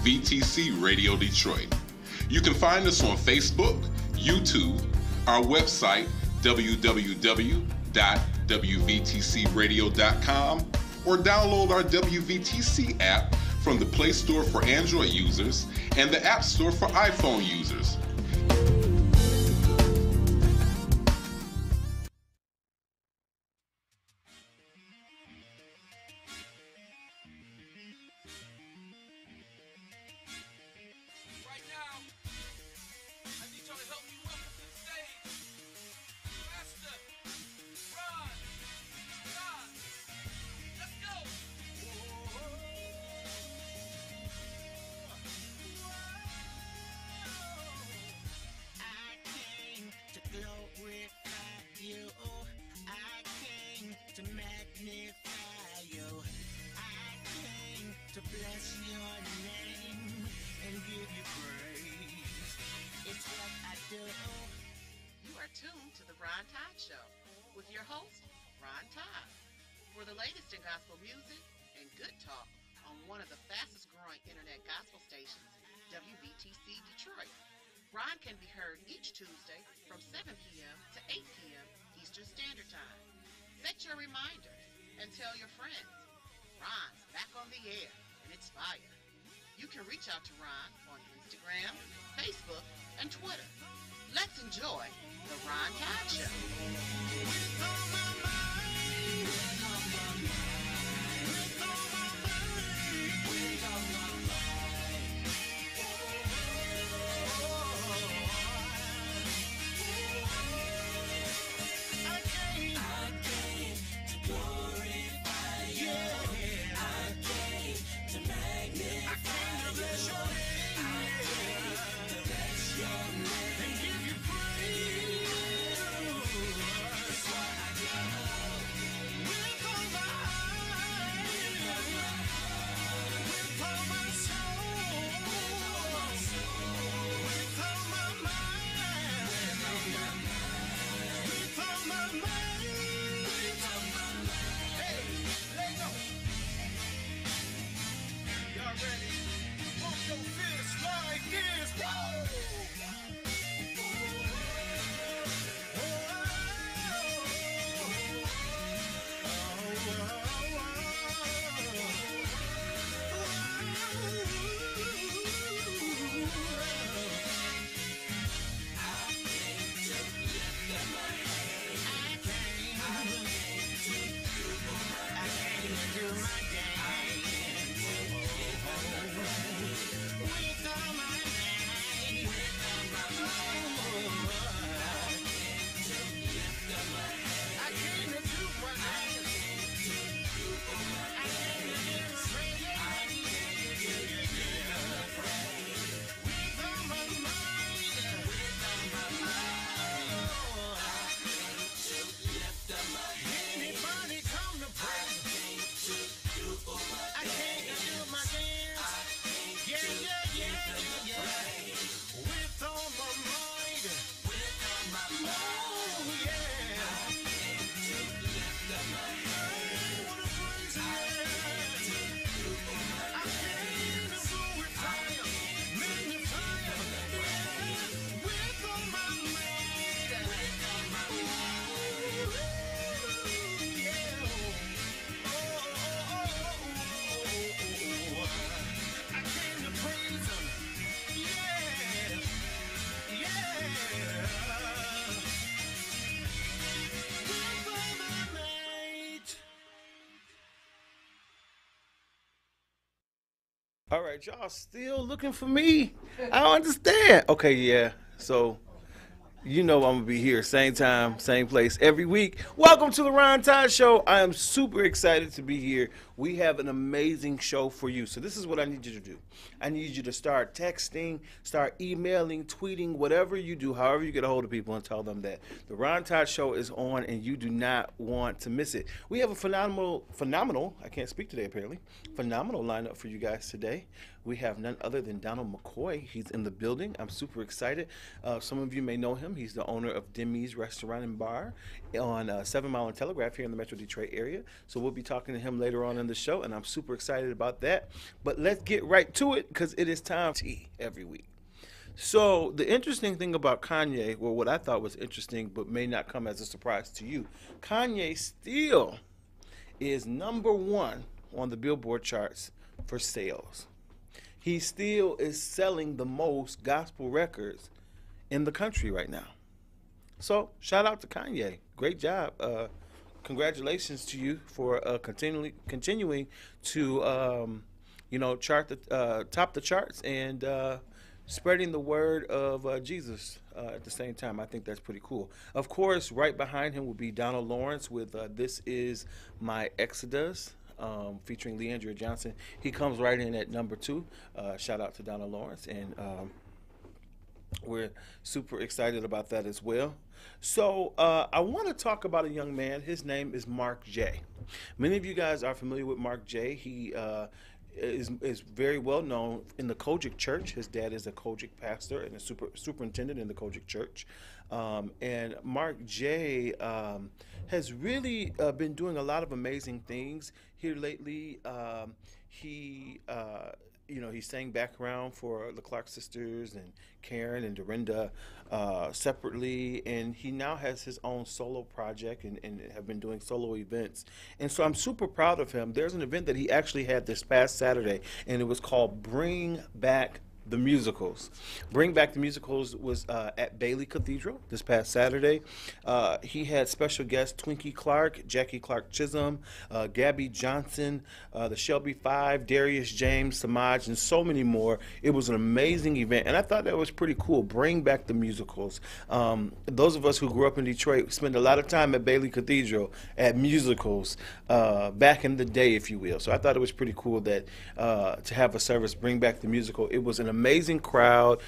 WVTC Radio Detroit. You can find us on Facebook, YouTube, our website, www.wvtcradio.com, or download our WVTC app from the Play Store for Android users and the App Store for iPhone users. For the latest in gospel music and good talk on one of the fastest growing internet gospel stations, WVTC Detroit. Ron can be heard each Tuesday from 7 p.m. to 8 p.m. Eastern Standard Time. Set your reminders and tell your friends. Ron's back on the air and it's fire. You can reach out to Ron on Instagram, Facebook, and Twitter. Let's enjoy the Ron Todd Show. All right, y'all still looking for me? I don't understand. Okay, yeah. So, you know I'm going to be here same time, same place every week. Welcome to the Ron Todd Show. I am super excited to be here. We have an amazing show for you. So this is what I need you to do. I need you to start texting, start emailing, tweeting, whatever you do, however you get a hold of people and tell them that the Ron Todd Show is on and you do not want to miss it. We have a phenomenal, I can't speak today apparently, phenomenal lineup for you guys today. We have none other than Mccoy. He's in the building. I'm super excited. Some of you may know him. He's the owner of Demi'S Restaurant and Bar on 7 Mile and Telegraph here in the Metro Detroit area. So we'll be talking to him later on in the the show, and I'm super excited about that. But let's get right to it because it is time tea every week. So the interesting thing about Kanye, or what I thought was interesting but may not come as a surprise to you, Kanye still is #1 on the Billboard charts for sales. He still is selling the most gospel records in the country right now. So shout out to Kanye. Great job. Congratulations to you for continuing to top the charts and spreading the word of Jesus at the same time. I think that's pretty cool. Of course, right behind him will be Donald Lawrence with "This Is My Exodus," featuring Leandria Johnson. He comes right in at #2. Shout out to Donald Lawrence, and we're super excited about that as well. So I want to talk about a young man. His name is Mark J. Many of you guys are familiar with Mark J. He is very well known in the Kojic Church. His dad is a Kojic pastor and a superintendent in the Kojic Church. And Mark J has really been doing a lot of amazing things here lately. He sang background for the Clark sisters and Karen and Dorinda separately, and he now has his own solo project and have been doing solo events. And so I'm super proud of him. There's an event that he actually had this past Saturday, and it was called Bring Back the Musicals. Bring Back the Musicals was at Bailey Cathedral this past Saturday. He had special guests Twinkie Clark, Jackie Clark Chisholm, Gabby Johnson, the Shelby Five, Darius James, Samaj, and so many more. It was an amazing event, and I thought that was pretty cool. Bring back the musicals. Those of us who grew up in Detroit spend a lot of time at Bailey Cathedral at musicals back in the day, if you will. So I thought it was pretty cool that to have a service bring back the musical. It was an amazing crowd,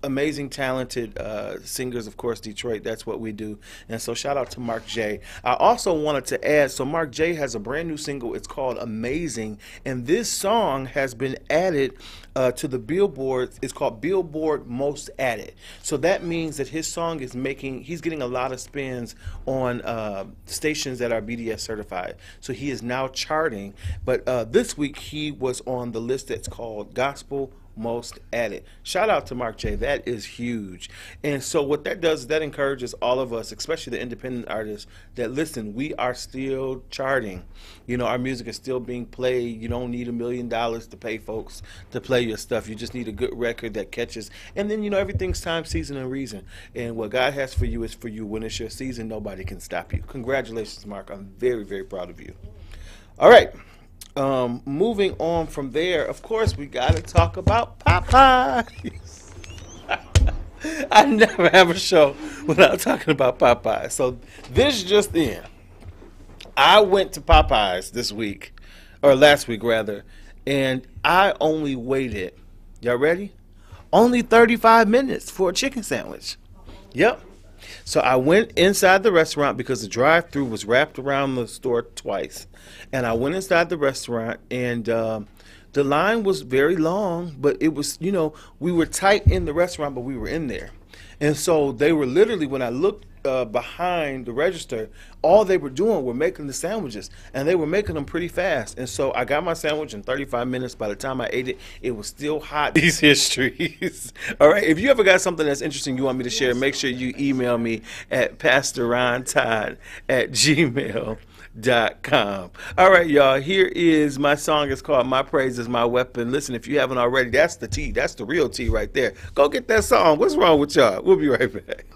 amazing talented singers. Of course, Detroit, that's what we do. And so shout out to Mark J. I also wanted to add, so Mark J has a brand new single. It's called Amazing, and this song has been added to the Billboard. It's called Billboard Most Added. So that means that his song is he's getting a lot of spins on stations that are BDS certified. So he is now charting, but this week he was on the list that's called Gospel Most Added. Shout out to Mark J. That is huge. And so what that does is that encourages all of us, especially the independent artists, that listen, we are still charting. You know, our music is still being played. You don't need $1 million to pay folks to play your stuff. You just need a good record that catches. And then, everything's time, season, and reason. And what God has for you is for you. When it's your season, nobody can stop you. Congratulations, Mark. I'm very, very proud of you. All right. Moving on from there, of course, we got to talk about Popeyes. I never have a show without talking about Popeyes. So this just in, I went to Popeyes this week, or last week rather, and I only waited, y'all ready? Only 35 minutes for a chicken sandwich. Yep. So I went inside the restaurant because the drive-thru was wrapped around the store twice. And I went inside the restaurant, and the line was very long, but it was, we were tight in the restaurant, but we were in there. And so they were literally, when I looked behind the register, all they were doing were making the sandwiches, and they were making them pretty fast. And so I got my sandwich in 35 minutes. By the time I ate it, it was still hot. These histories. All right. If you ever got something that's interesting you want me to share, make sure you email me at pastorrontodd@gmail.com. All right, y'all. Here is my song. It's called My Praise Is My Weapon. Listen, if you haven't already, that's the tea. That's the real tea right there. Go get that song. What's wrong with y'all? We'll be right back.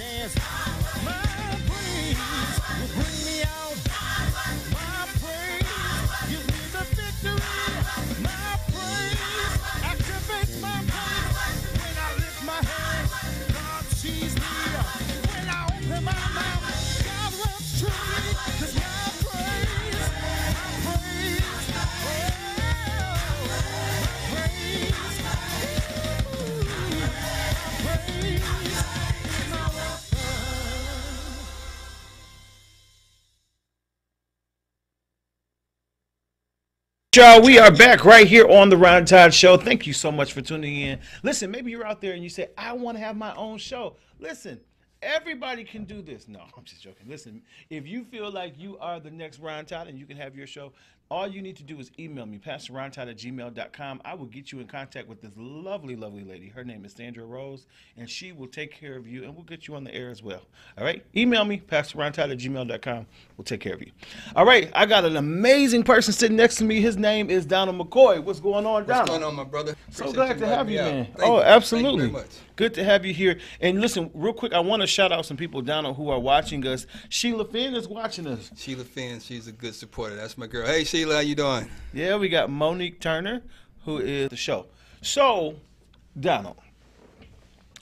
dance. My praise will bring me out. My praise gives me the victory. My praise activates my praise. When I lift my hands, God sees me. When I open my mouth, God runs to me. 'Cause my praise, my praise, y'all, we are back right here on the Ron Todd Show. Thank you so much for tuning in. Listen, maybe you're out there and you say, I want to have my own show. Listen, everybody can do this. No, I'm just joking. Listen, if you feel like you are the next Ron Todd and you can have your show, all you need to do is email me, PastorRonTodd@gmail.com. I will get you in contact with this lovely, lovely lady. Her name is Sandra Rose, and she will take care of you, and we'll get you on the air as well. All right? Email me, PastorRonTodd@gmail.com. We'll take care of you. All right, I got an amazing person sitting next to me. His name is Donald McCoy. What's going on, Donald? What's going on, my brother? So glad to have you, man. Oh, absolutely. Thank you very much. Good to have you here. And listen, real quick, I want to shout out some people, Donald, who are watching us. Sheila Finn is watching us. Sheila Finn, she's a good supporter. That's my girl. Hey, Sheila, how you doing? Yeah, we got Monique Turner, who is the show. So, Donald,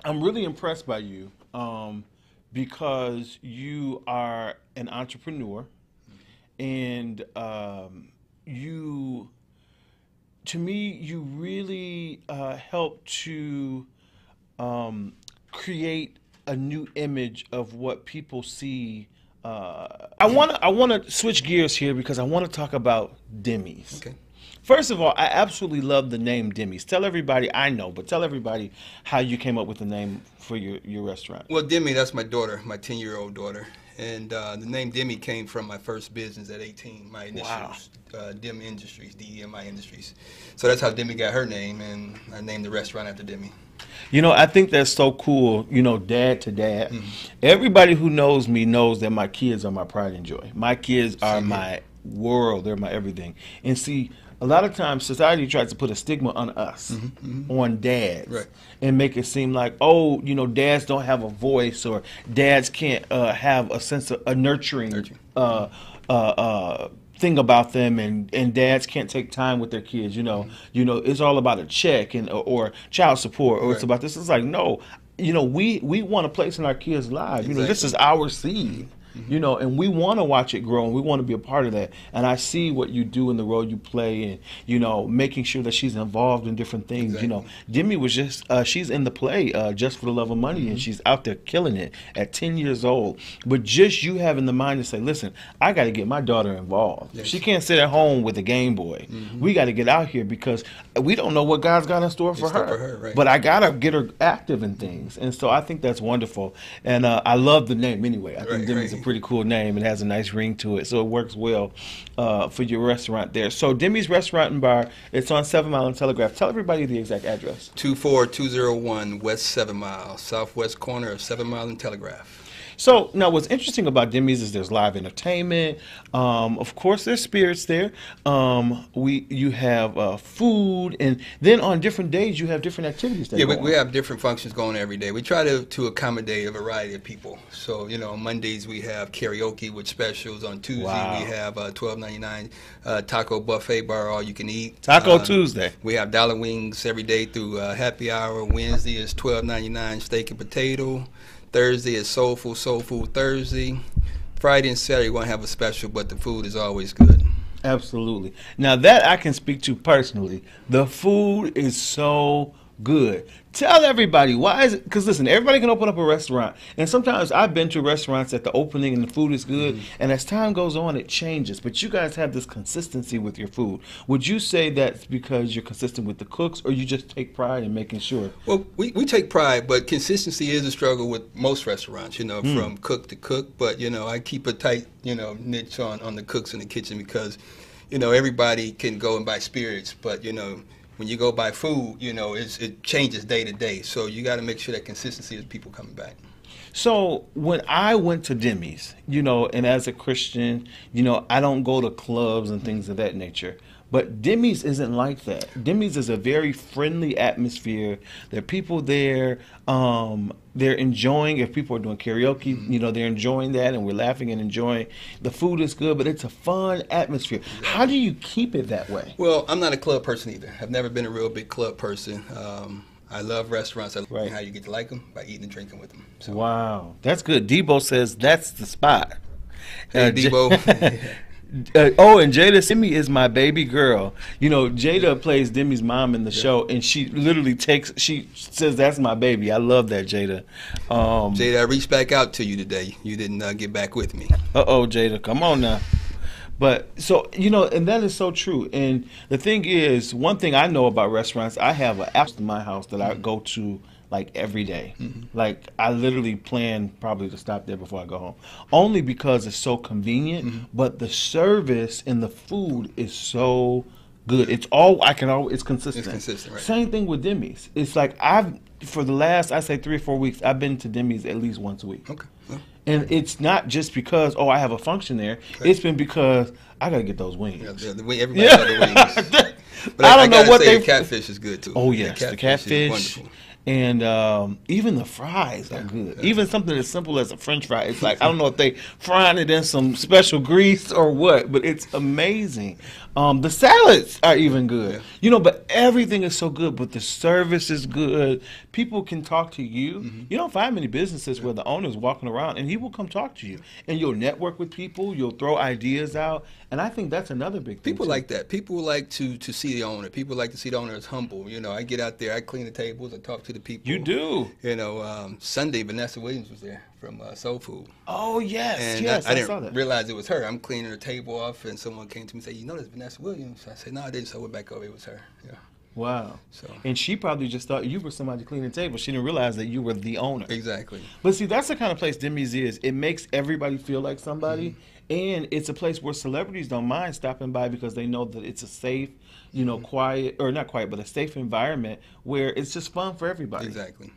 I'm really impressed by you because you are an entrepreneur, and you, to me, you really help to create a new image of what people see. I want to switch gears here because I want to talk about Demi'S. Okay. First of all, I absolutely love the name Demi'S. Tell everybody, I know, but tell everybody how you came up with the name for your restaurant. Well, Demi, that's my daughter, my 10-year-old daughter. And the name Demi came from my first business at 18, my initials, Demi Industries, DEMI Industries. So that's how Demi got her name, and I named the restaurant after Demi. You know, I think that's so cool, you know, dad to dad. Mm-hmm. Everybody who knows me knows that my kids are my pride and joy. My kids are my world. They're my everything. And see, a lot of times society tries to put a stigma on us, on dads, and make it seem like, oh, you know, dads don't have a voice, or dads can't have a sense of a nurturing thing about them, and dads can't take time with their kids. You know, it's all about a check and or child support, or it's about this. It's like, no, you know, we want a place in our kids' lives. You know, this is our seed. You know, and we want to watch it grow, and we want to be a part of that. And I see what you do in the role you play, and, you know, making sure that she's involved in different things. You know, Demi was just, she's in the play Just for the Love of Money, and she's out there killing it at 10 years old. But just you having the mind to say, listen, I got to get my daughter involved. She can't sit at home with a Game Boy. We got to get out here because we don't know what God's got in store for her. But I got to get her active in things. And so I think that's wonderful. And I love the name anyway. I think Demi's a pretty cool name. It has a nice ring to it, so it works well for your restaurant there. So Demi's Restaurant and Bar, it's on 7 Mile and Telegraph. Tell everybody the exact address. 24201 West 7 Mile, southwest corner of 7 Mile and Telegraph. So now what's interesting about Demi's is there's live entertainment. Of course, there's spirits there. You have food, and then on different days you have different activities. We have different functions going every day. We try to accommodate a variety of people. So, you know, on Mondays we have karaoke with specials. On Tuesday we have $12.99 taco buffet bar, all you can eat. Taco Tuesday. We have dollar wings every day through happy hour. Wednesday is $12.99 steak and potato. Thursday is Soul Food Thursday. Friday and Saturday we're going to have a special, but the food is always good. Absolutely. Now that I can speak to personally. The food is so good. Tell everybody, why is it? Because listen, everybody can open up a restaurant, and sometimes I've been to restaurants at the opening and the food is good, and as time goes on it changes, but you guys have this consistency with your food. Would you say that's because you're consistent with the cooks, or you just take pride in making sure? Well, we take pride, but consistency is a struggle with most restaurants, you know, from cook to cook, but, you know, I keep a tight, you know, niche on the cooks in the kitchen because, you know, everybody can go and buy spirits, but, you know, when you go buy food, you know, it changes day to day. So you got to make sure that consistency is people coming back. So when I went to Demi's, you know, and as a Christian, you know, I don't go to clubs and things of that nature. But Demi's isn't like that. Demi's is a very friendly atmosphere. There are people there. They're enjoying. If people are doing karaoke, they're enjoying that, and we're laughing and enjoying. The food is good, but it's a fun atmosphere. How do you keep it that way? Well, I'm not a club person either. I've never been a real big club person. I love restaurants. I love how you get to like them by eating and drinking with them. So. Wow, that's good. Debo says that's the spot. Hey, Debo. And Jada Simi is my baby girl. Jada plays Demi's mom in the show, and she literally she says, that's my baby. I love that, Jada. Jada, I reached back out to you today. You didn't get back with me. Jada, come on now. But so, and that is so true. And the thing is, one thing I know about restaurants, I have an app in my house that I go to like every day. Like I literally plan probably to stop there before I go home, only because it's so convenient. But the service and the food is so good. It's consistent. It's consistent, right? Same thing with Demi's. It's like for the last, I say 3 or 4 weeks, I've been to Demi's at least once a week. Okay. Well. And it's not just because I have a function there. Okay. It's been because I gotta get those wings. Everybody got the wings. But I don't know what the catfish is good too. Oh yes, the catfish. And even the fries are good. Yeah. Even something as simple as a French fry. It's like, I don't know if they frying it in some special grease or what, but it's amazing. The salads are even good. Yeah. But everything is so good, but the service is good. People can talk to you. You don't find many businesses where the owner's walking around and he will come talk to you. And you'll network with people. You'll throw ideas out. And I think that's another big thing. People like that. People like to see the owner. People like to see the owner as humble. I get out there, I clean the tables, I talk to the people. You do. Sunday, Vanessa Williams was there from Soul Food. Oh, yes. And yes, I saw that. didn't realize it was her. I'm cleaning her table off, and someone came to me and said, that's Vanessa Williams. I said, no, I didn't. So I went back over. It was her. Yeah. Wow. So. And she probably just thought you were somebody cleaning the table. She didn't realize that you were the owner. Exactly. But see, that's the kind of place Demi's is. It makes everybody feel like somebody. And it's a place where celebrities don't mind stopping by because they know that it's a safe, quiet, or not quiet, but a safe environment where it's just fun for everybody. Exactly.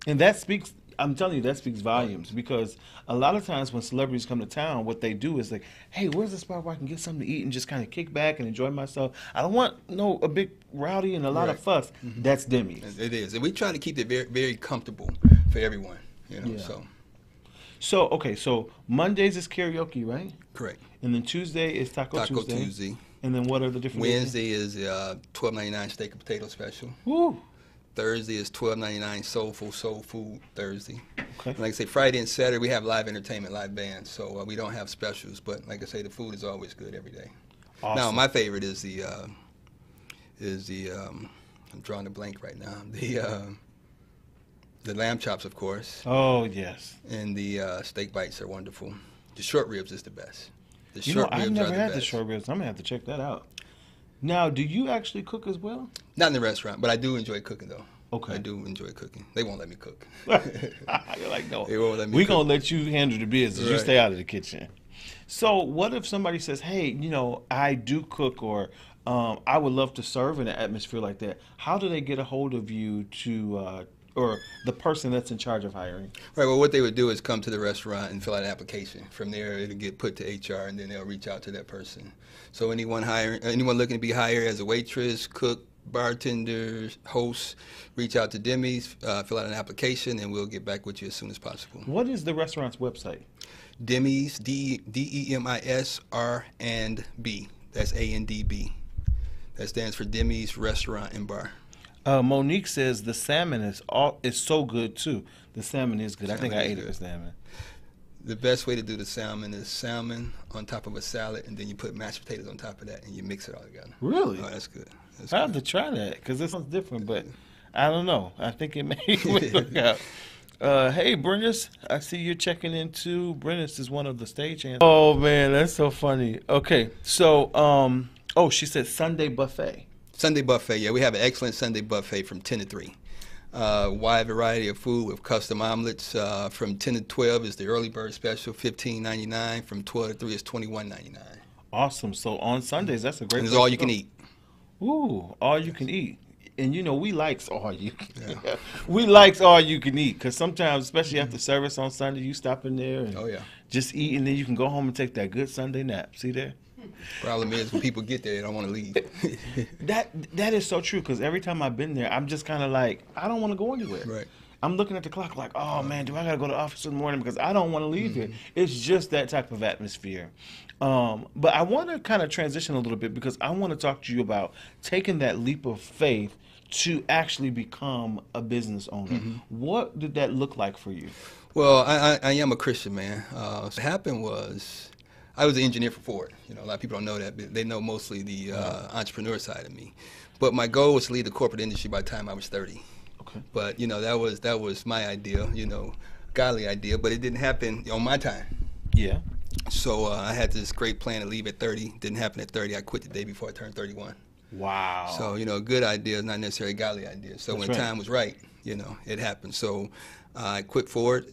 And that speaks, I'm telling you, that speaks volumes, because a lot of times when celebrities come to town, what they do is like, hey, where's the spot where I can get something to eat and just kind of kick back and enjoy myself? I don't want a big rowdy and a lot of fuss. That's Demi's. It is. And we try to keep it very, very comfortable for everyone, So, okay, so Mondays is karaoke, right? Correct. And then Tuesday is Taco Tuesday. And then what are the different Wednesday is $12.99 steak and potato special. Woo. Thursday is $12.99 soul food Thursday. Okay. And like I say, Friday and Saturday we have live entertainment, live bands. So we don't have specials, but like I say, the food is always good every day. Awesome. Now my favorite is the I'm drawing a blank right now. The lamb chops, of course. Oh, yes. And the steak bites are wonderful. The short ribs is the best. I've never had the short ribs. I'm going to have to check that out. Now, do you actually cook as well? Not in the restaurant, but I do enjoy cooking, though. Okay. I do enjoy cooking. They won't let me cook. You're like, no. They won't let me We're cook. going to let you handle the business. Right. You stay out of the kitchen. So what if somebody says, hey, I do cook, or I would love to serve in an atmosphere like that. How do they get a hold of you or the person that's in charge of hiring? Right. Well, what they would do is come to the restaurant and fill out an application. From there, it'll get put to HR, and then they'll reach out to that person. So anyone looking to be hired as a waitress, cook, bartender, host, reach out to Demi's, fill out an application, and we'll get back with you as soon as possible. What is the restaurant's website? Demi's, Demis R&B. That's A-N-D-B. That stands for Demi's Restaurant and Bar. Monique says the salmon is so good too. The salmon is good. I think I ate it with salmon. The best way to do the salmon is salmon on top of a salad, and then you put mashed potatoes on top of that, and you mix it all together. Really? Oh, that's good. I have to try that because this sounds different, but I don't know. I think it may work out. Hey, Brennis, I see you're checking in too. Brennis is one of the stage hands. Oh, man, that's so funny. Okay, so, she said Sunday buffet. Sunday buffet, yeah. We have an excellent Sunday buffet from 10 to 3. Wide variety of food with custom omelets. From 10 to 12 is the early bird special, $15.99. From 12 to 3 is $21.99. Awesome. So on Sundays, that's a great. And it's all you can eat. Ooh, all you can eat. And we likes all you can. Yeah. We likes all you can eat, because sometimes, especially after service on Sunday, you stop in there and just eat, and then you can go home and take that good Sunday nap. See there? Problem is, when people get there, they don't want to leave. That is so true, because every time I've been there, I'm just kind of like, I don't want to go anywhere. Right. I'm looking at the clock like, oh man, do I got to go to the office in the morning because I don't want to leave here. It's just that type of atmosphere. But I want to kind of transition a little bit, because I want to talk to you about taking that leap of faith to actually become a business owner. What did that look like for you? Well, I am a Christian man. What happened was, I was an engineer for Ford. You know, a lot of people don't know that, but they know mostly the entrepreneur side of me. But my goal was to leave the corporate industry by the time I was 30. Okay. But you know, that was my idea, you know, godly idea, but it didn't happen on my time. Yeah. So I had this great plan to leave at 30. Didn't happen at 30. I quit the day before I turned 31. Wow. So, you know, a good idea is not necessarily a godly idea. So That's when right. time was right, you know, it happened. So I quit Ford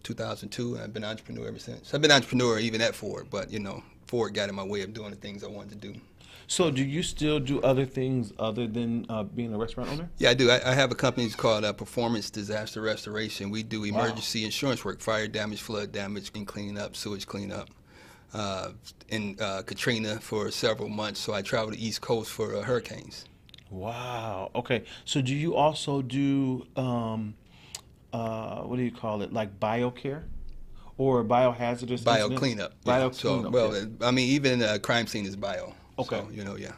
2002, and I've been an entrepreneur ever since. I've been an entrepreneur even at Ford, but, you know, Ford got in my way of doing the things I wanted to do. So do you still do other things other than being a restaurant owner? Yeah, I do. I have a company called Performance Disaster Restoration. We do emergency insurance work, fire damage, flood damage, and cleaning up, sewage cleanup. In Katrina for several months, so I traveled the East Coast for hurricanes. Wow. Okay. So do you also do, what do you call it, like biocare or biohazardous Bio incidents? cleanup. Bio Yeah. So, cleanup. well, yeah. I mean, even crime scene is bio. Okay. So, you know, yeah.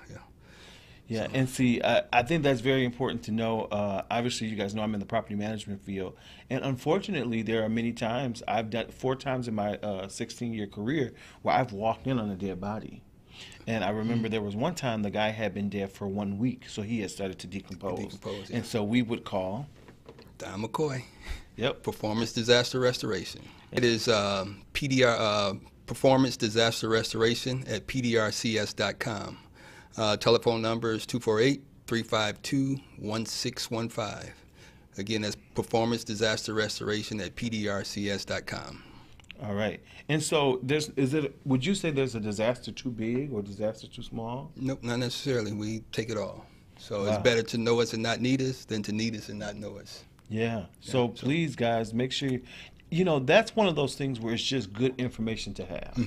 Yeah, and see, I think that's very important to know. Obviously, you guys know I'm in the property management field, and unfortunately, there are many times, I've done 4 times in my 16-year career where I've walked in on a dead body. And I remember there was one time the guy had been dead for 1 week, so he had started to decompose. Yeah. And so we would call. Don McCoy. Yep. Performance Disaster Restoration. It is PDR, Performance Disaster Restoration at PDRCS.com. Telephone number is 248-352-1615. Again, that's Performance Disaster Restoration at PDRCS.com. All right. And so would you say there's a disaster too big or disaster too small? Nope, not necessarily. We take it all. So Wow. It's better to know us and not need us than to need us and not know us. Yeah. So please, guys, make sure you know, that's one of those things where it's just good information to have.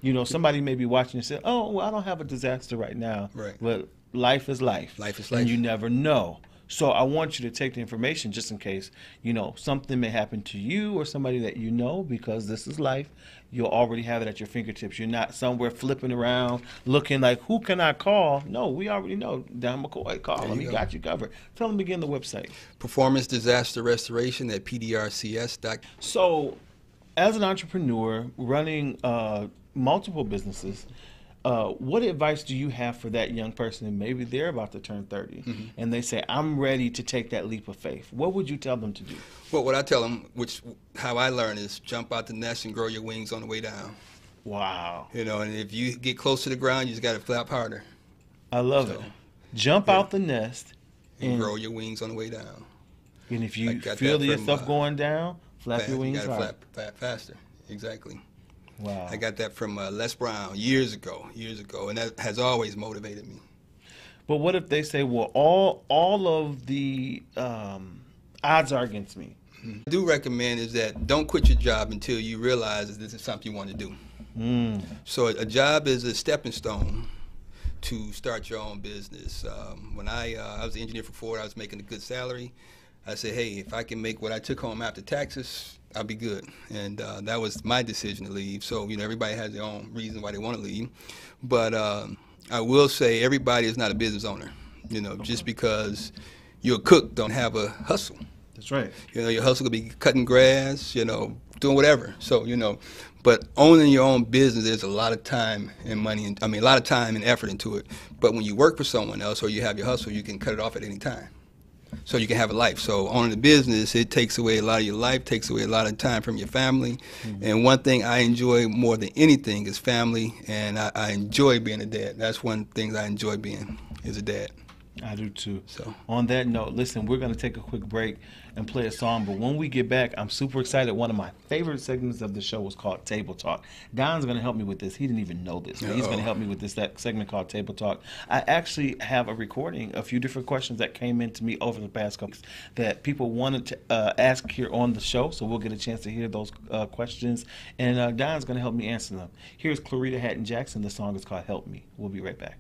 You know, somebody may be watching and say, oh, well, I don't have a disaster right now. Right. But life is life. Life is life. And you never know. So I want you to take the information just in case, you know, something may happen to you or somebody that you know, because this is life. You'll already have it at your fingertips. You're not somewhere flipping around looking like, who can I call? No, we already know. Don McCoy, call him. He got you covered. Tell him again the website. Performance Disaster Restoration at PDRCS.com. So, as an entrepreneur running multiple businesses, what advice do you have for that young person, and maybe they're about to turn 30, and they say, I'm ready to take that leap of faith? What would you tell them to do? Well, what I tell them, how I learn, is jump out the nest and grow your wings on the way down. Wow. You know, and if you get close to the ground, you just got to flap harder. I love it. Jump out the nest and grow your wings on the way down. And if you feel yourself going down, flap your wings hard. You got to flap faster. Exactly. Wow. I got that from Les Brown years ago, and that has always motivated me. But what if they say, well, all of the odds are against me? I do recommend is that don't quit your job until you realize that this is something you want to do. So a job is a stepping stone to start your own business. When I was an engineer for Ford, I was making a good salary. I said, hey, if I can make what I took home after taxes, I'll be good. And that was my decision to leave. So, you know, everybody has their own reason why they want to leave. But I will say everybody is not a business owner. You know, just because you're a cook don't have a hustle. That's right. You know, your hustle could be cutting grass, you know, doing whatever. So, you know, but owning your own business, there's a lot of time and money, a lot of time and effort into it. But when you work for someone else or you have your hustle, you can cut it off at any time. So you can have a life. So owning the business, it takes away a lot of your life, takes away a lot of time from your family. And one thing I enjoy more than anything is family, and I enjoy being a dad. That's one thing I enjoy being, is a dad. I do too. So on that note, listen, we're going to take a quick break and play a song. But when we get back, I'm super excited. One of my favorite segments of the show was called Table Talk. Don's going to help me with this. He didn't even know this, but he's going to help me with this segment called Table Talk. I actually have a recording, a few different questions that came in to me over the past couple weeks that people wanted to ask here on the show. So we'll get a chance to hear those questions. And Don's going to help me answer them. Here's Clarita Hatton Jackson. The song is called Help Me. We'll be right back.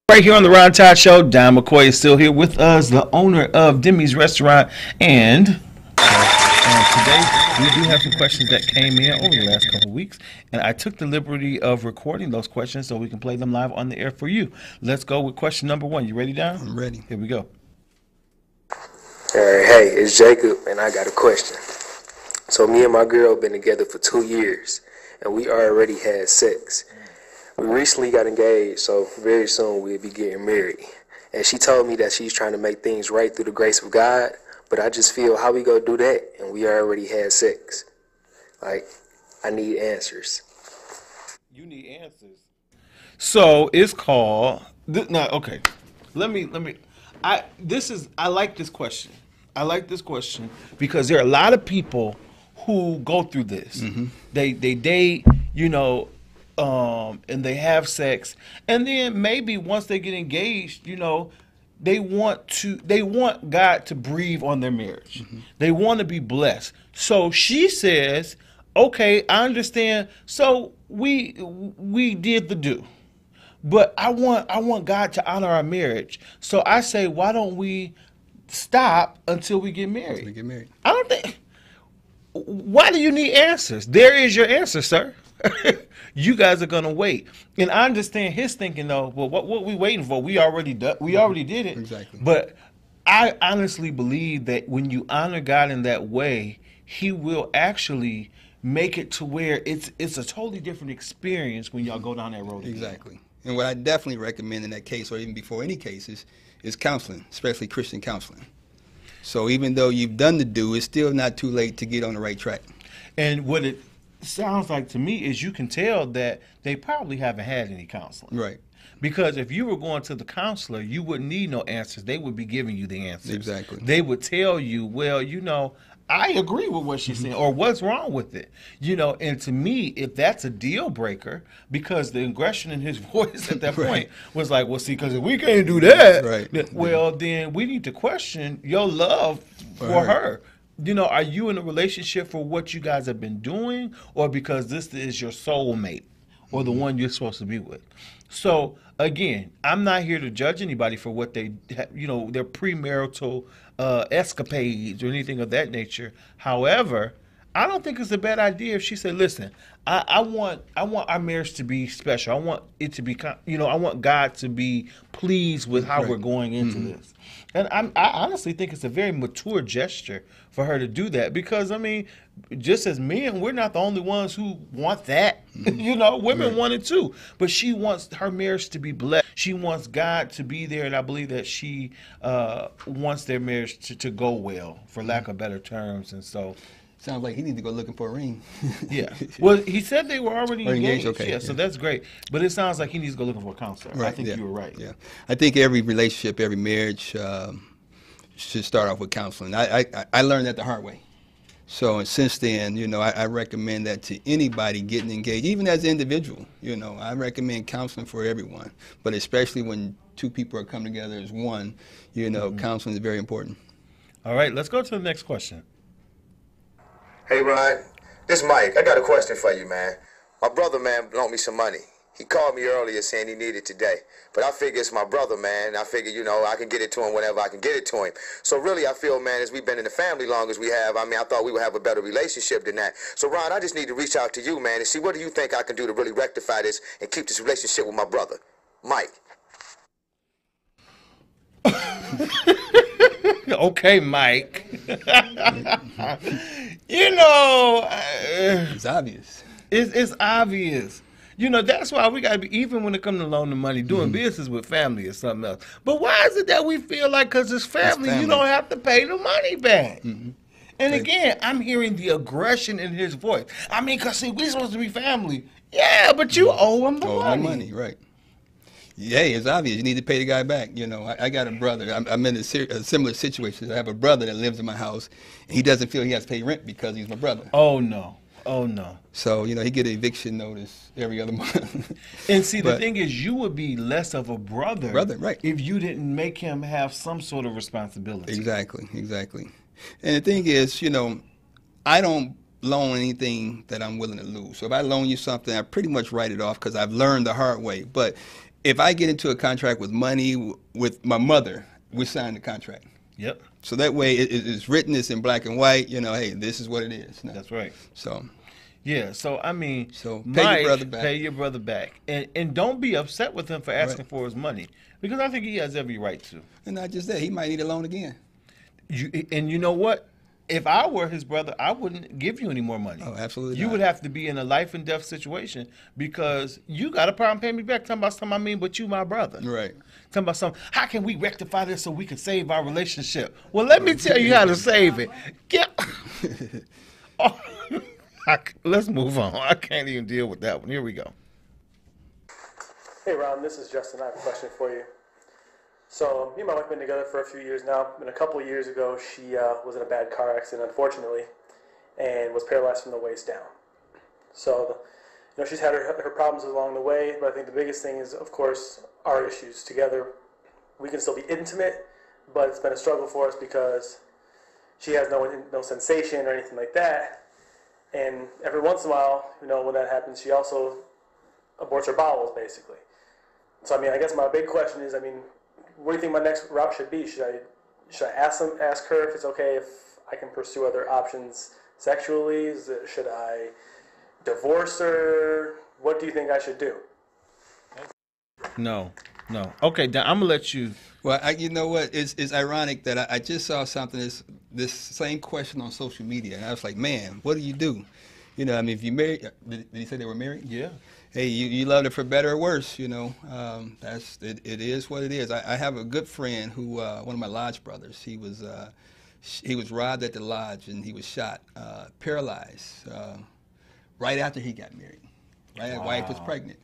Right here on the Ron Todd Show, Don McCoy is still here with us, the owner of Demi'S Restaurant. And today we do have some questions that came in over the last couple of weeks. And I took the liberty of recording those questions so we can play them live on the air for you. Let's go with question number one. You ready, Don? I'm ready. Here we go. Hey, it's Jacob, and I got a question. So me and my girl been together for 2 years, and we already had sex. We recently got engaged, so very soon we'll be getting married. And she told me that she's trying to make things right through the grace of God, but I just feel how we gonna do that, and we already had sex. Like, I need answers. You need answers. So it's called. Okay. I like this question. I like this question because there are a lot of people who go through this. Mm-hmm. They date, and they have sex, and then maybe once they get engaged, they want God to breathe on their marriage. Mm-hmm. They want to be blessed. So she says, "Okay, I understand. So we did the do, but I want God to honor our marriage. So I say, why don't we stop until we get married? Until we get married. I don't think. Why do you need answers? There is your answer, sir. You guys are gonna wait, and I understand his thinking though. Well, what we waiting for? We already did it. Exactly. But I honestly believe that when you honor God in that way, He will actually make it to where it's a totally different experience when y'all go down that road. Exactly. And what I definitely recommend in that case, or even before any cases, is counseling, especially Christian counseling. So even though you've done the do, it's still not too late to get on the right track. And what it sounds like to me is you can tell that they probably haven't had any counseling. Right. Because if you were going to the counselor, you wouldn't need no answers. They would be giving you the answers. Exactly. They would tell you, well, I agree with what she's saying, or what's wrong with it. And to me, if that's a deal breaker, because the aggression in his voice at that point was like, well, see, because if we can't do that, well, then we need to question your love for her. Are you in a relationship for what you guys have been doing, or because this is your soulmate or the one you're supposed to be with? So, again, I'm not here to judge anybody for what their premarital escapades or anything of that nature. However, I don't think it's a bad idea if she said, listen, I want our marriage to be special. I want it to be, I want God to be pleased with how we're going into this. And I honestly think it's a very mature gesture for her to do that, because, just as men, we're not the only ones who want that. Women want it too. But she wants her marriage to be blessed. She wants God to be there, and I believe that she wants their marriage to go well, for lack of better terms. And so... Sounds like he needs to go looking for a ring. Yeah. Well, he said they were already engaged. Okay. Yeah, so that's great. But it sounds like he needs to go looking for a counselor. Right. I think you were right. Yeah. I think every relationship, every marriage should start off with counseling. I learned that the hard way. So since then, I recommend that to anybody getting engaged, even as an individual. I recommend counseling for everyone, but especially when two people are coming together as one, counseling is very important. All right, let's go to the next question. Hey, Ron, this is Mike. I got a question for you, man. My brother, man, loaned me some money. He called me earlier saying he needed it today. But I figure it's my brother, man. I figure, I can get it to him whenever I can get it to him. So really, I feel, man, as we've been in the family long as we have, I thought we would have a better relationship than that. So, Ron, I just need to reach out to you, man, and see what do you think I can do to really rectify this and keep this relationship with my brother, Mike. Okay, Mike. It's obvious. It's obvious. That's why we got to be, even when it comes to loaning money, doing business with family or something else. But why is it that we feel like because it's family, you don't have to pay the money back? And again, I'm hearing the aggression in his voice. Because, see, we're supposed to be family. Yeah, but you owe him the money. Owe him money, right. Yeah, it's obvious. You need to pay the guy back. I got a brother. I'm in a similar situation. I have a brother that lives in my house, and he doesn't feel he has to pay rent because he's my brother. Oh, no. Oh, no. So, he get an eviction notice every other month. And see, the thing is, you would be less of a brother right. if you didn't make him have some sort of responsibility. Exactly. And the thing is, I don't loan anything that I'm willing to lose. So if I loan you something, I pretty much write it off because I've learned the hard way. But if I get into a contract with money with my mother, we sign the contract. Yep. So that way it's written, it's in black and white, hey, this is what it is. No. That's right. So. Yeah, so pay your brother back. Pay your brother back. And don't be upset with him for asking for his money, because I think he has every right to. And not just that, he might need a loan again. And you know what? If I were his brother, I wouldn't give you any more money. Oh, absolutely You not. would have to be in a life and death situation, because you got a problem paying me back. Talking about something but you my brother. Right. Talking about something, how can we rectify this so we can save our relationship? Well, let me tell you how to save it. Let's move on. I can't even deal with that one. Here we go. Hey, Ron, this is Justin. I have a question for you. So, me and my wife have been together for a few years now, and a couple of years ago, she was in a bad car accident, unfortunately, and was paralyzed from the waist down. So, she's had her problems along the way, but I think the biggest thing is, of course, our issues. Together, we can still be intimate, but it's been a struggle for us because she has no sensation or anything like that. And every once in a while, when that happens, she also aborts her bowels, basically. So, I mean, I guess my big question is, I mean, what do you think my next route should be? Should I ask her if it's okay if I can pursue other options sexually? Should I divorce her? What do you think I should do? No. Okay, I'm gonna let you. Well, you know what? It's ironic that I just saw something this same question on social media, and I was like, man, what do you do? You know, I mean, if you married, did he say they were married? Yeah. Hey, you loved it for better or worse, you know. It is what it is. I have a good friend who, one of my lodge brothers, he was robbed at the lodge and he was shot, paralyzed, right after he got married. Right, his wife was pregnant,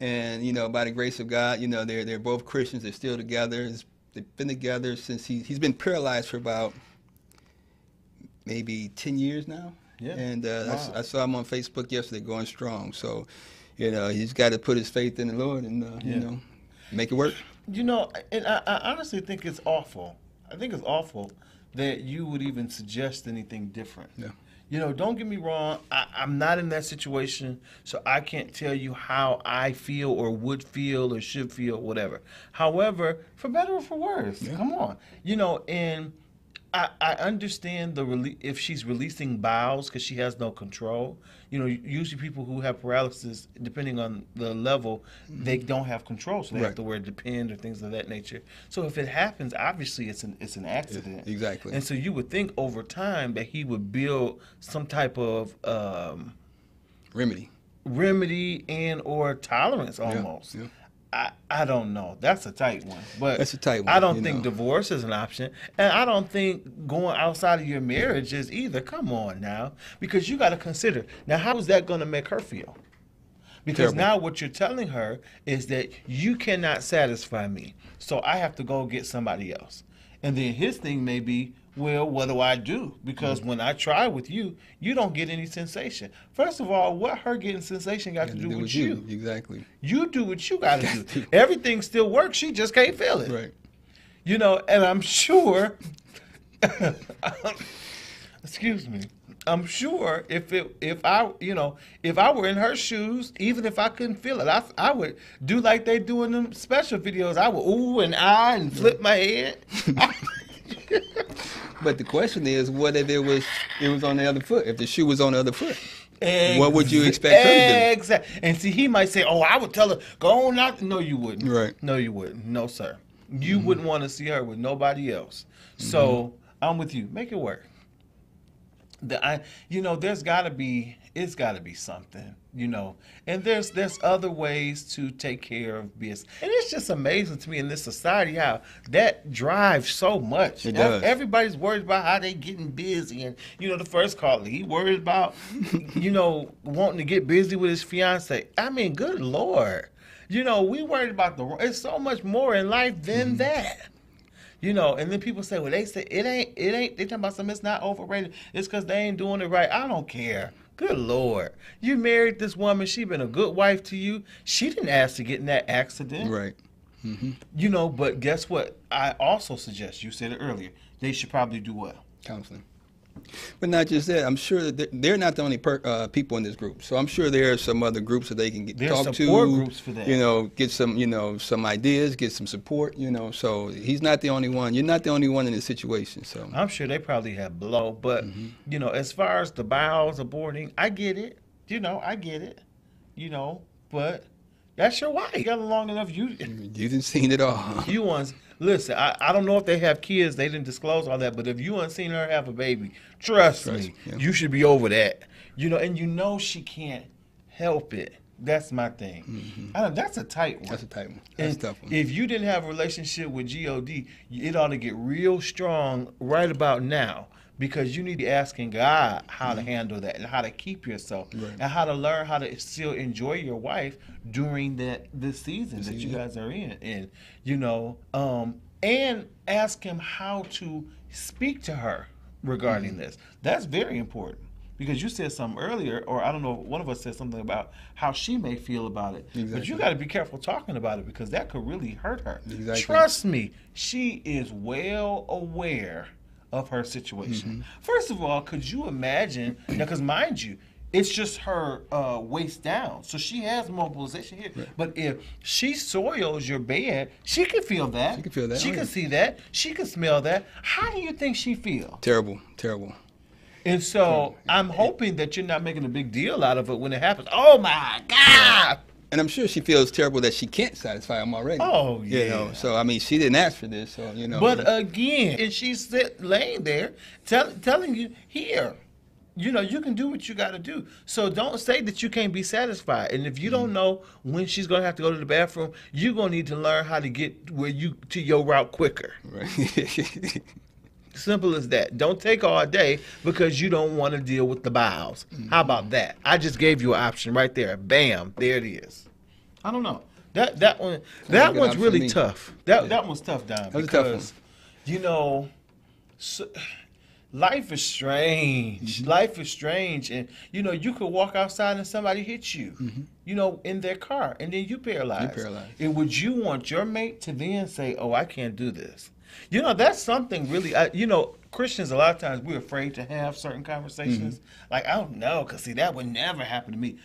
and you know, by the grace of God, you know, they're both Christians. They're still together. They've been together since he's been paralyzed for about maybe 10 years now. Yeah. And I saw him on Facebook yesterday, going strong. So, you know, he's got to put his faith in the Lord and you know, make it work. You know, and I honestly think it's awful. I think it's awful that you would even suggest anything different. Yeah. You know, don't get me wrong. I'm not in that situation, so I can't tell you how I feel or would feel or should feel, whatever. However, for better or for worse, come on. You know, and I understand if she's releasing bowels because she has no control. You know, usually people who have paralysis, depending on the level, they don't have control, so they have to wear a depend or things of that nature. So if it happens, obviously it's an accident. Yeah, exactly. And so you would think over time that he would build some type of remedy and or tolerance almost. Yeah. I don't know. That's a tight one. But that's a tight one. I don't think divorce is an option. And I don't think going outside of your marriage is either. Come on now. Because you got to consider. Now, how is that going to make her feel? Because now what you're telling her is that you cannot satisfy me. So I have to go get somebody else. And then his thing may be, well, what do I do? Because when I try with you, you don't get any sensation. First of all, what her getting sensation got to do with you? Exactly. You do what you got to do. Everything still works. She just can't feel it. Right. You know, and I'm sure, excuse me, I'm sure if I were in her shoes, even if I couldn't feel it, I would do like they do in them special videos. I would ooh and ah and flip my head. But the question is, what if it was on the other foot? If the shoe was on the other foot, what would you expect her to do? Exactly. And see, he might say, "Oh, I would tell her go on out." No, you wouldn't. Right. No, you wouldn't. No, sir. You wouldn't want to see her with nobody else. So I'm with you. Make it work. There's got to be. It's got to be something. You know, and there's other ways to take care of business. And it's just amazing to me in this society how that drives so much. It does. Everybody's worried about how they getting busy. And, you know, the first caller, he worried about, you know, wanting to get busy with his fiance. I mean, good Lord. You know, we worried about it's so much more in life than that. You know, and then people say, well, they say it ain't, they talking about something, it's not overrated. It's because they ain't doing it right. I don't care. Good Lord. You married this woman. She been a good wife to you. She didn't ask to get in that accident. Right. Mm-hmm. You know, but guess what? I also suggest, you said it earlier, they should probably do what? Counseling. But not just that. I'm sure that they're not the only people in this group. So I'm sure there are some other groups that they can talk to. There's support groups for that. You know, get some ideas, get some support. You know, so he's not the only one. You're not the only one in this situation. So I'm sure they probably have below. But you know, as far as the bowels aborting, I get it. You know, I get it. You know, but that's your wife. You got long enough. You didn't seen it all. You once. Listen, I don't know if they have kids. They didn't disclose all that. But if you unseen her have a baby, trust me, you should be over that. You know, and you know she can't help it. That's my thing. That's a tight one. That's a tight one. That's a tough one. If you didn't have a relationship with God, it ought to get real strong right about now. Because you need to be asking God how to handle that and how to keep yourself and how to learn how to still enjoy your wife during this season that you guys are in. And, you know, and ask him how to speak to her regarding this. That's very important. Because you said something earlier, or I don't know, one of us said something about how she may feel about it. Exactly. But you got to be careful talking about it because that could really hurt her. Exactly. Trust me, she is well aware of her situation. First of all, could you imagine, because mind you, It's just her waist down. So she has mobilization here. Right. But if she soils your bed, she can feel that. She can feel that. She can see that. She can smell that. How do you think she feels? Terrible. And so I'm hoping that you're not making a big deal out of it when it happens. Oh, my God. And I'm sure she feels terrible that she can't satisfy him already. Oh, yeah. You know, so, I mean, she didn't ask for this, so, you know. But again, and she's laying there telling you, here, you know, you can do what you got to do. So don't say that you can't be satisfied. And if you don't know when she's going to have to go to the bathroom, you're going to need to learn how to get to your route quicker. Right. Simple as that. Don't take all day because you don't want to deal with the bowels. How about that? I just gave you an option right there. Bam, there it is. I don't know. That one's really tough. That one's tough, Don, because you know, life is strange. Life is strange, and you know, you could walk outside and somebody hits you, you know, in their car, and then you paralyzed. And would you want your mate to then say, "Oh, I can't do this"? You know, that's something really. You know, Christians a lot of times we're afraid to have certain conversations. Like, I don't know, because see, that would never happen to me.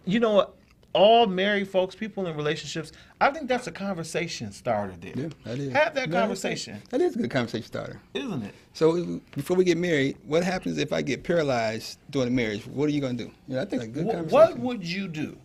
You know what? All married folks, people in relationships, I think that's a conversation starter there. Yeah, that is. Have that conversation. That is a good conversation starter. Isn't it? So before we get married, what happens if I get paralyzed during the marriage? What are you going to do? Yeah, I think that's a good conversation. What would you do?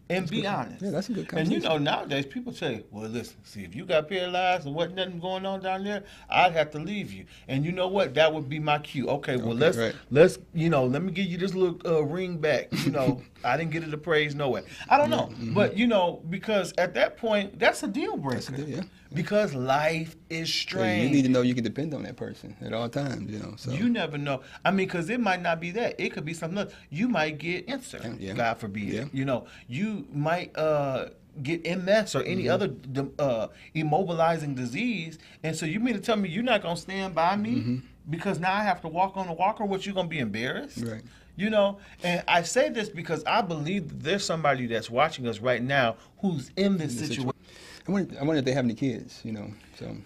And be honest. Yeah, that's a good conversation. And you know, nowadays people say, well, listen, see, if you got paralyzed and wasn't nothing going on down there, I'd have to leave you. And you know what? That would be my cue. Okay, well, let's, you know, let me give you this little ring back. You know, I didn't get it appraised, no way. I don't know. But, you know, because at that point, that's a deal breaker. That's a deal, yeah. Because life is strange. Yeah, you need to know you can depend on that person at all times, you know. So you never know. I mean, because it might not be that. It could be something else. You might get cancer, God forbid. Yeah. You know, you might get MS or any other immobilizing disease. And so you mean to tell me you're not going to stand by me because now I have to walk on a walker? What, you going to be embarrassed? Right. You know, and I say this because I believe that there's somebody that's watching us right now who's in this situation. I wonder if they have any kids, you know. So,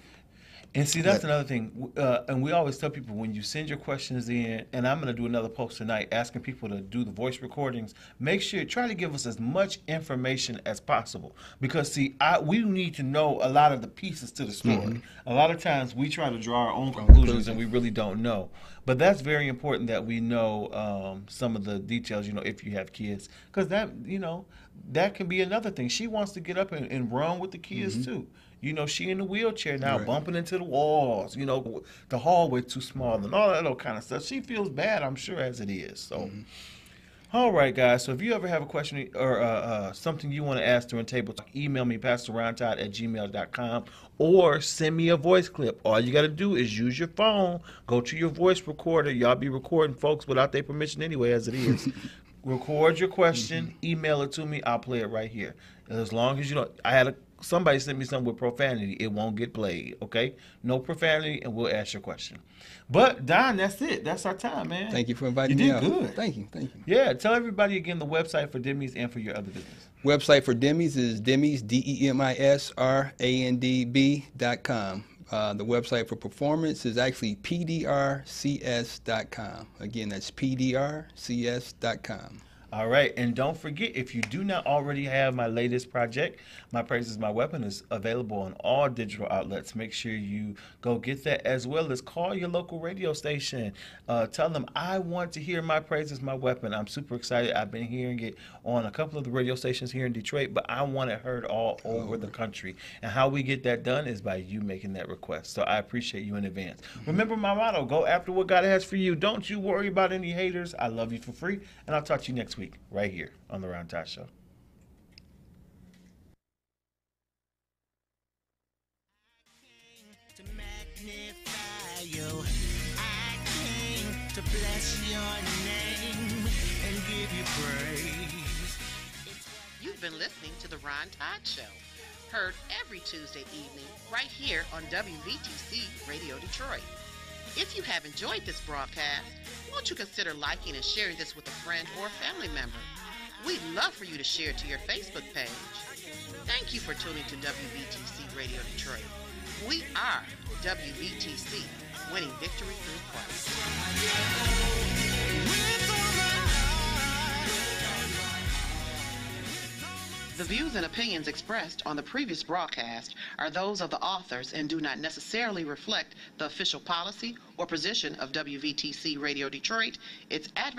and see, that's another thing. And we always tell people when you send your questions in, and I'm going to do another post tonight asking people to do the voice recordings, make sure, try to give us as much information as possible. Because, see, we need to know a lot of the pieces to the story. A lot of times we try to draw our own conclusions and we really don't know. But that's very important that we know some of the details, you know, if you have kids. Because that, you know, that can be another thing. She wants to get up and run with the kids, too. You know, she in the wheelchair now, bumping into the walls. You know, the hallway too small and all that little kind of stuff. She feels bad, I'm sure, as it is. So, all right, guys. So if you ever have a question or something you want to ask during Table Talk, email me, PastorRonTodd@gmail.com, or send me a voice clip. All you got to do is use your phone, go to your voice recorder. Y'all be recording folks without their permission anyway, as it is. Record your question, email it to me. I'll play it right here. As long as you don't, somebody sent me something with profanity. It won't get played, okay? No profanity, and we'll ask your question. But, Don, that's it. That's our time, man. Thank you for inviting me out. You did good. Thank you. Yeah, tell everybody again the website for Demi'S and for your other business. Website for Demi'S is Demi'S, DEMISRANDB.com. The website for performance is actually PDRCS.com. Again, that's PDRCS.com. All right, and don't forget, if you do not already have my latest project, My Praise is My Weapon, is available on all digital outlets. Make sure you go get that, as well as call your local radio station. Tell them, I want to hear My Praise is My Weapon. I'm super excited. I've been hearing it on a couple of the radio stations here in Detroit, but I want it heard all over the country. And how we get that done is by you making that request. So I appreciate you in advance. Remember my motto, go after what God has for you. Don't you worry about any haters. I love you for free, and I'll talk to you next week right here on The Ron Todd Show. To bless your name and give you praise. You've been listening to The Ron Todd Show, heard every Tuesday evening right here on WVTC Radio Detroit. If you have enjoyed this broadcast, won't you consider liking and sharing this with a friend or family member? We'd love for you to share it to your Facebook page. Thank you for tuning to WVTC Radio Detroit. We are WVTC, winning victory through Christ. The views and opinions expressed on the previous broadcast are those of the authors and do not necessarily reflect the official policy or position of WVTC Radio Detroit, its advertising